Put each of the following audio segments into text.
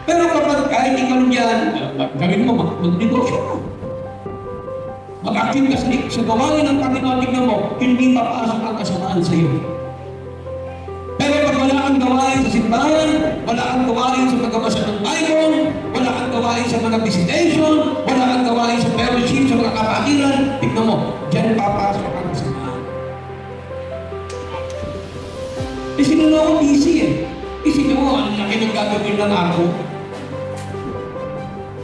Pero kapag kahit ikaw dyan, gawin mo, mag-negosyo mo. Mag-active ka sa gawain ng Panginoon, tignan mo, hindi papasok ang kasamaan sa iyo. Pero pag wala kang gawain sa simbahan, wala kang gawain sa pagbabasa ng Bible, wala kang gawain sa mga visitation, wala kang gawain sa fellowship, sa mga kapatiran, tignan mo, dyan papasok ang kasamaan. Kasi nung ako busy eh. Isipin mo, ang laki ng gagawin ng ako.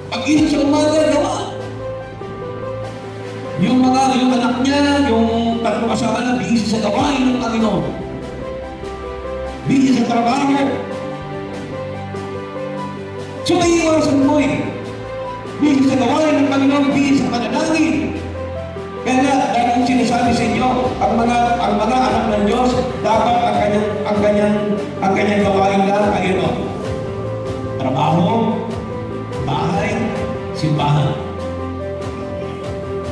Pag-init sa umaga, gawa. Yung anak niya, yung tatlong kasama na, busy sa gawain ng Panginoon. Busy sa trabaho. So, may iwasan mo eh. Busy sa gawain ng Panginoon, busy sa panalangin. Kaya nga, dahil kong sinasabi sa inyo, ang mga anak ng Diyos, dapat ang kanyang gawain lang ay ito. Trabaho, bahay, simbahan.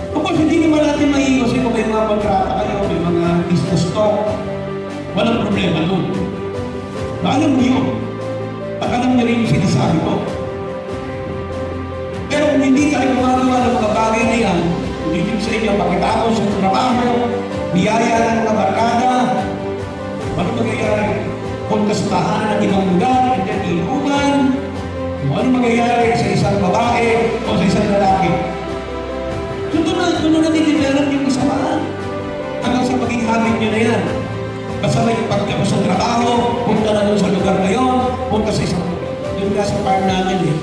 Kapag hindi naman natin maiiwas, kung may mga kontrata kayo, may mga business talk, walang problema doon. Alam mo yun. Alam niyo rin yung sinasabi ko. Pero kung hindi tayo gumagawa ng mga bagay na yan, ibig sa inyo, pagkatapos sa trabaho, biyaya ng mga barkada, ano magyayari? Punta sa tahanan ng ibang lugar, at inuman, ano magyayari sa isang babae o sa isang lalaki. So doon na nitidevelop yung kasamaan. Hanggang sa maging habit nyo na yan. Basta may pagkapos sa trabaho, punta na doon sa lugar na yun, punta sa isang lugar. Yung nasa farm natin eh.